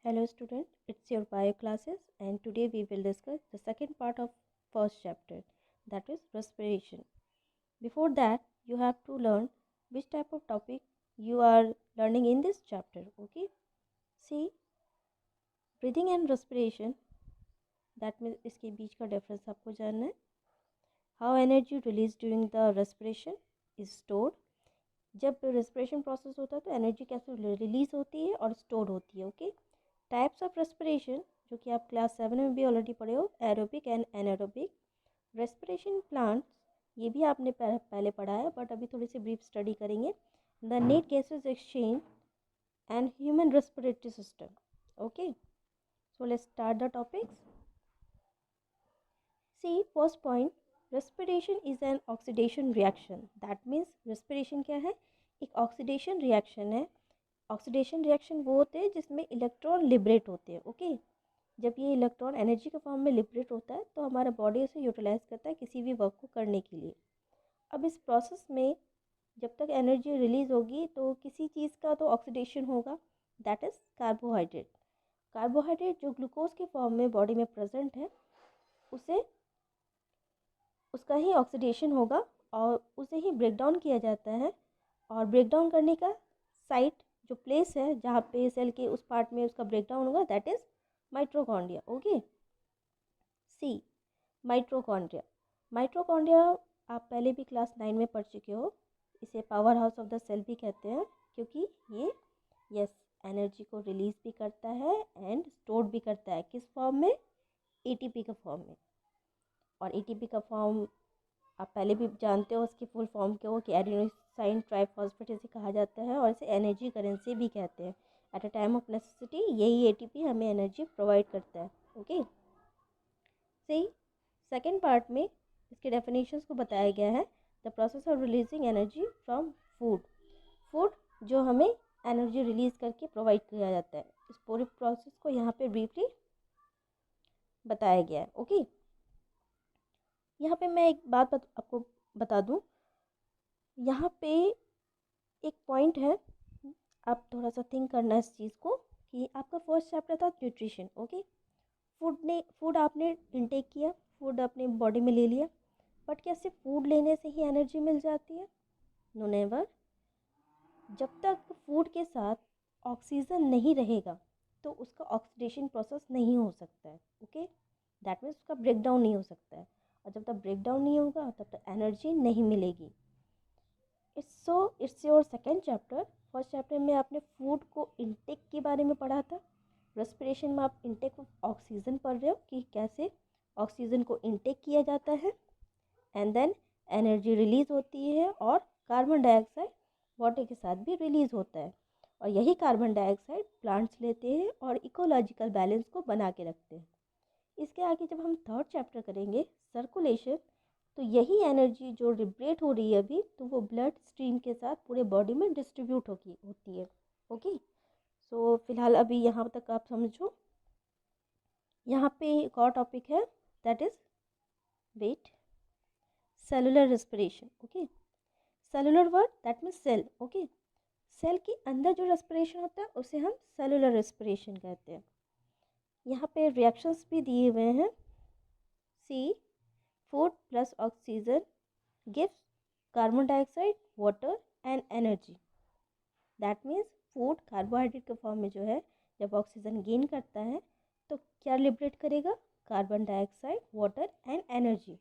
Hello student, it's your bio classes and today we will discuss the second part of first chapter, that is respiration. Before that, you have to learn which type of topic you are learning in this chapter, okay? See, breathing and respiration, that means इसके बीच का difference आपको जानना है. How energy released during the respiration is stored. जब respiration process होता है तो energy कैसे release होती है और stored होती है, okay? टाइप्स ऑफ रेस्पिरेशन जो कि आप क्लास 7 में भी ऑलरेडी पढ़े हो, aerobic and anaerobic respiration plants, ये भी आपने पहले पढ़ा है बट अभी थोड़ी सी ब्रीफ स्टडी करेंगे. The net gases exchange and human respiratory system. Okay, so let's start the topics. See first point, respiration is an oxidation reaction. That means respiration क्या है? एक ऑक्सीडेशन रिएक्शन है. ऑक्सीडेशन रिएक्शन वो होते हैं जिसमें electron liberate होते हैं. ओके, जब ये इलेक्ट्रॉन एनर्जी के फॉर्म में लिबरेट होता है तो हमारा बॉडी उसे यूटिलाइज करता है किसी भी वर्क को करने के लिए. अब इस प्रोसेस में जब तक एनर्जी रिलीज होगी तो किसी चीज़ का तो ऑक्सीडेशन होगा, दैट इज़ कार्बोहाइड्रेट. कार्बोहाइड्रेट जो ग्लूकोज के फॉर्म में बॉडी में प्रेजेंट है उसे उसका ही ऑक्सीडेशन होगा और उसे ही ब्रेक डाउन किया जाता है. और ब्रेक डाउन करने का साइट जो प्लेस है जहाँ पे सेल के उस पार्ट में उसका ब्रेक डाउन होगा, that is mitochondria. Okay, see mitochondria. Mitochondria आप पहले भी क्लास 9 में पढ़ चुके हो. इसे power house of the cell भी कहते हैं क्योंकि ये एनर्जी को रिलीज भी करता है एंड स्टोर भी करता है. किस फॉर्म में? एटीपी का फॉर्म में. और एटीपी का फॉर्म आप पहले भी जानते हो, उसकी फुल फॉर्म क्या हो कि एडेनोसाइन ट्राइफॉस्फेट इसे कहा जाता है और इसे एनर्जी करेंसी भी कहते हैं. At a time of necessity यही एटीपी हमें एनर्जी प्रोवाइड करता है. ओके, सही. सेकेंड पार्ट में इसके डेफिनेशंस को बताया गया है. The process of releasing energy from food. Food जो हमें एनर्जी रिलीज करके प्रोवाइड किया जाता है, इस पूरे प्रोसेस को यहाँ पे ब्रीफली बताया गया है. ओके, यहाँ पे मैं एक बात आपको बता दूँ. यहाँ पे एक पॉइंट है, आप थोड़ा सा थिंक करना इस चीज़ को कि आपका फर्स्ट चैप्टर था न्यूट्रिशन. ओके, फूड आपने इनटेक किया, फूड अपने बॉडी में ले लिया, बट क्या सिर्फ फूड लेने से ही एनर्जी मिल जाती है? No, never. जब तक फूड के साथ ऑक्सीजन नहीं रहेगा तो उसका ऑक्सीडेशन प्रोसेस नहीं हो सकता है. ओके, दैट मीन्स उसका ब्रेक डाउन नहीं हो सकता है. और जब तक ब्रेक डाउन नहीं होगा तब तक एनर्जी नहीं मिलेगी. It's your second chapter. First chapter में आपने फूड को इनटेक के बारे में पढ़ा था. रेस्पिरेशन में आप इनटेक ऑफ ऑक्सीजन पढ़ रहे हो कि कैसे ऑक्सीजन को इनटेक किया जाता है एंड देन एनर्जी रिलीज होती है और कार्बन डाइऑक्साइड वाटर के साथ भी रिलीज होता है. और यही कार्बन डाइऑक्साइड प्लांट्स लेते हैं और इकोलॉजिकल बैलेंस को बना के रखते हैं. इसके आगे जब हम थर्ड चैप्टर करेंगे सर्कुलेशन, तो यही एनर्जी जो लिबरेट हो रही है अभी, तो वो ब्लड स्ट्रीम के साथ पूरे बॉडी में डिस्ट्रीब्यूट होती है. ओके, सो फिलहाल अभी यहाँ तक आप समझो. यहाँ पे एक और टॉपिक है, that is wait, cellular respiration. Okay, cellular word that means cell. Okay, cell के अंदर जो रेस्पिरेशन होता है उसे हम सेलुलर रेस्पिरेशन कहते हैं. यहाँ पे रिएक्शंस भी दिए हुए हैं. See food plus oxygen gives carbon dioxide, water and energy. That means food carbohydrate के फॉर्म में जो है जब ऑक्सीजन गेन करता है तो क्या लिबरेट करेगा? Carbon dioxide, water and energy.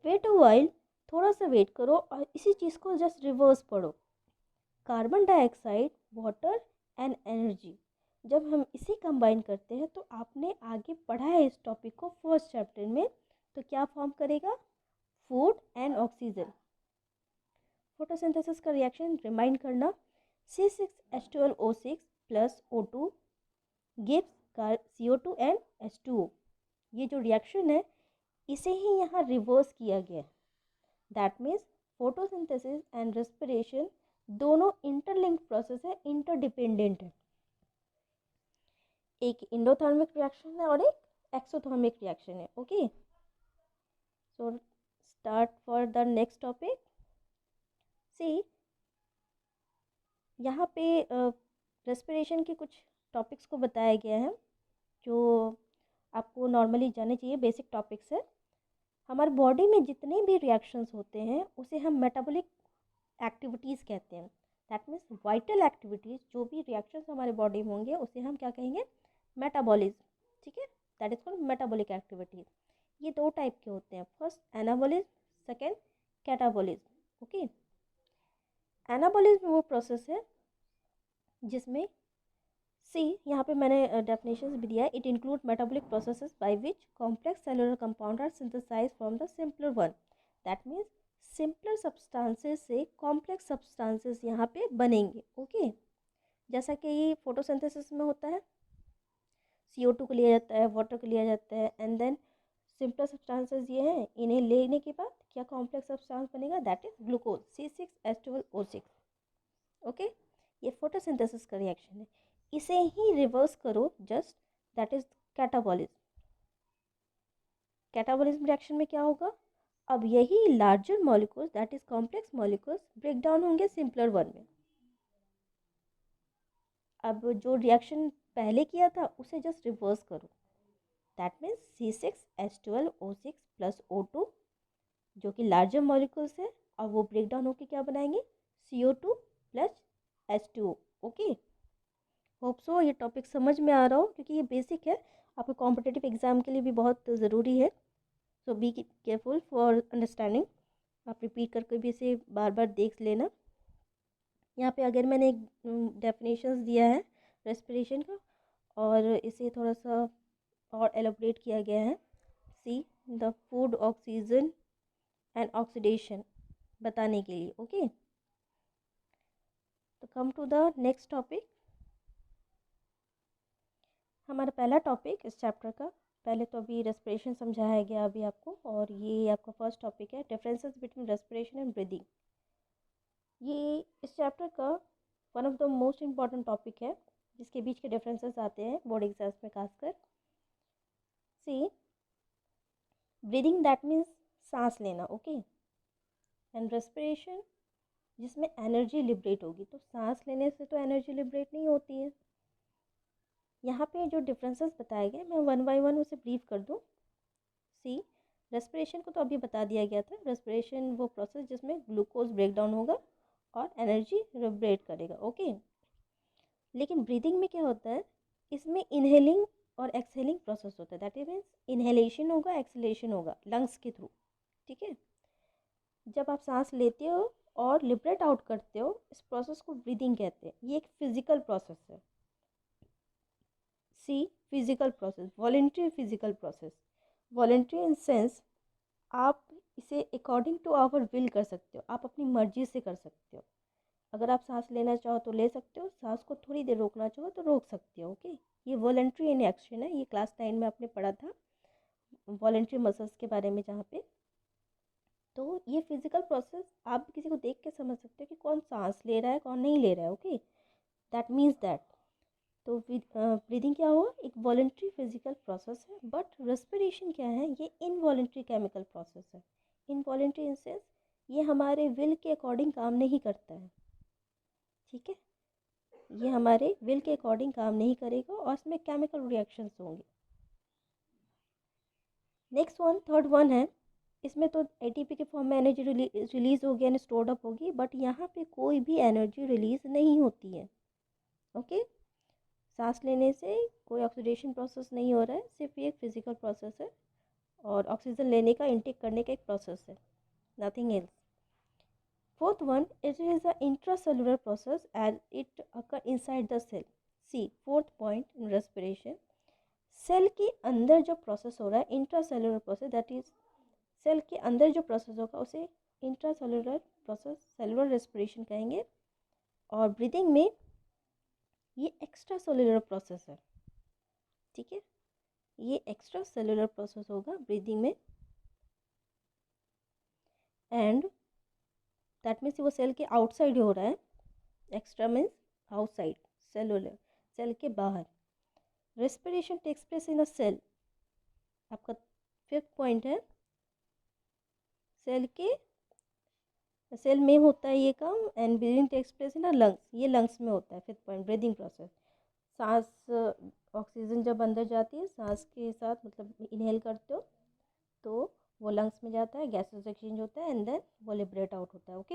Wait a while, थोड़ा सा वेट करो और इसी चीज़ को जस्ट रिवर्स पढ़ो. Carbon dioxide, water and energy, जब हम इसे कंबाइन करते हैं तो आपने आगे पढ़ा है इस टॉपिक को फर्स्ट चैप्टर में, तो क्या फॉर्म करेगा? Food and oxygen. फोटोसिंथेसिस का रिएक्शन रिमाइंड करना. C6H12O6 plus O2 gives CO2 and H2O. ये जो रिएक्शन है इसे ही यहाँ रिवर्स किया गया है. That means photosynthesis and respiration दोनों इंटरलिंक्ड प्रोसेस है, इंटरडिपेंडेंट है. एक इंडोथर्मिक रिएक्शन है और एक एक्सोथर्मिक रिएक्शन है. Okay, so start for the next topic. See यहाँ पे रेस्पिरेशन के कुछ टॉपिक्स को बताया गया है जो आपको नॉर्मली जाने चाहिए, बेसिक टॉपिक्स है। हमारे बॉडी में जितने भी रिएक्शंस होते हैं उसे हम मेटाबॉलिक एक्टिविटीज़ कहते हैं। दैट मीन्स वाइटल एक्टिविटीज़, जो भी रिएक्शंस हमारे बॉडी में होंगे उसे हम क्या कहेंगे, मेटाबॉलिज्म। ठीक है, that is called metabolic activities. ये दो टाइप के होते हैं, first anabolism, second catabolism. Okay, anabolism वो प्रोसेस है जिसमें सी, यहाँ पे मैंने डेफिनेशन भी दिया है, it include metabolic processes by which complex cellular compound are synthesise from the simpler one. That means simpler substances से कॉम्प्लेक्स सब्सटेंसेस यहाँ पे बनेंगे। ओके, जैसा कि ये फोटोसिंथेसिस में होता है, CO2 को लिया जाता है, वाटर को लिया जाता है, एंड देन सिंपलर सब्सटेंसेस ये हैं, इन्हें लेने के बाद क्या कॉम्प्लेक्स सब्सटेंस बनेगा, that is glucose C6H12O6। Okay, ये फोटोसिंथेसिस का रिएक्शन है। इसे ही रिवर्स करो just, that is catabolism. Catabolism reaction में क्या होगा, अब यही larger molecules that is complex molecules break down होंगे सिंपलर वन में। अब जो रिएक्शन पहले किया था उसे जस्ट रिवर्स करो, that means C6H12O6 plus O2 जो कि लार्जर मॉलिक्यूल्स है, और वो ब्रेक डाउन होकर क्या बनाएंगे, CO2 plus H2O। Okay, hope so ये टॉपिक समझ में आ रहा हो, क्योंकि ये बेसिक है, आपको कॉम्पिटिटिव एग्जाम के लिए भी बहुत ज़रूरी है। सो बी केयरफुल फॉर अंडरस्टैंडिंग। आप रिपीट करके भी इसे बार बार देख लेना। यहाँ पे अगर मैंने एक डेफिनेशंस दिया है रेस्पिरेशन का, और इसे थोड़ा सा और एलोबरेट किया गया है। See, the food, oxygen and oxidation बताने के लिए। ओके, तो come to the next topic. हमारा पहला टॉपिक इस चैप्टर का, पहले तो अभी रेस्पिरेशन समझाया गया अभी आपको, और ये आपका फर्स्ट टॉपिक है differences between respiration and breathing. ये इस चैप्टर का one of the most important topic है, जिसके बीच के डिफरेंसेस आते हैं बोर्ड एग्जाम्स में खासकर। सी, ब्रीदिंग दैट मीन्स सांस लेना। ओके, एंड रेस्पिरेशन जिसमें एनर्जी लिबरेट होगी। तो सांस लेने से तो एनर्जी लिबरेट नहीं होती है। यहाँ पे जो डिफरेंसेस बताए गए, मैं वन बाय वन उसे ब्रीफ कर दूँ। सी, रेस्पिरेशन को तो अभी बता दिया गया था, रेस्पिरेशन वो प्रोसेस जिसमें ग्लूकोज ब्रेक डाउन होगा और एनर्जी लिबरेट करेगा। ओके, लेकिन ब्रीदिंग में क्या होता है, इसमें इनहेलिंग और एक्सहेलिंग प्रोसेस होता है। दैट मीन्स इनहेलेशन होगा, एक्सहेलेशन होगा लंग्स के थ्रू। ठीक है, जब आप सांस लेते हो और लिबरेट आउट करते हो, इस प्रोसेस को ब्रीदिंग कहते हैं। ये एक फिजिकल प्रोसेस है। See, physical process, voluntary physical process. Voluntary in sense आप इसे अकॉर्डिंग टू आवर विल कर सकते हो, आप अपनी मर्जी से कर सकते हो। अगर आप सांस लेना चाहो तो ले सकते हो, सांस को थोड़ी देर रोकना चाहो तो रोक सकते हो। ओके, ये वॉलेंट्री इन एक्शन है, ये क्लास 9 में आपने पढ़ा था वॉलेंट्री मसल्स के बारे में, जहाँ पे तो ये फिजिकल प्रोसेस आप किसी को देख के समझ सकते हो कि कौन सांस ले रहा है कौन नहीं ले रहा है। ओके, दैट मीन्स दैट, तो ब्रीदिंग क्या हुआ, एक वॉलेंट्री फिजिकल प्रोसेस है। बट रेस्पिरेशन क्या है, ये इनवॉलेंट्री केमिकल प्रोसेस है। इनवॉलेंट्री इन सेंस ये हमारे विल के अकॉर्डिंग काम नहीं करता है। ठीक है, ये हमारे विल के अकॉर्डिंग काम नहीं करेगा और इसमें केमिकल रिएक्शंस होंगे। नेक्स्ट वन, थर्ड वन है, इसमें तो ATP के फॉर्म में एनर्जी रिलीज होगी यानी स्टोर्ड अप होगी, बट यहाँ पे कोई भी एनर्जी रिलीज नहीं होती है। ओके, सांस लेने से कोई ऑक्सीडेशन प्रोसेस नहीं हो रहा है, सिर्फ ये एक फिजिकल प्रोसेस है और ऑक्सीजन लेने का, इनटेक करने का एक प्रोसेस है, nothing else. Fourth one, it is an intracellular process as it occur inside the cell. See, fourth point in respiration, cell के अंदर जो प्रोसेस हो रहा है intracellular process, that is cell के अंदर जो प्रोसेस होगा उसे इंट्रासेलुलर प्रोसेस, सेलुलर रेस्पिरेशन कहेंगे। और ब्रीदिंग में ये एक्स्ट्रा सेलुलर प्रोसेस है। ठीक है, ये एक्स्ट्रा सेलुलर प्रोसेस होगा ब्रीदिंग में, एंड दैट मीन्स वो सेल के आउटसाइड हो रहा है। Extra means outside, cellular cell के बाहर। Respiration takes place in a cell, आपका फिफ्थ पॉइंट है, सेल में होता है ये काम, and breathing takes place in a lungs, ये लंग्स में होता है। Fifth point, breathing process. सांस, ऑक्सीजन जब अंदर जाती है सांस के साथ, मतलब इनहेल करते हो तो वो लंग्स में जाता है, गैसेस एक्सचेंज होता है एंड देन वो लिबरेट आउट होता है। ओके।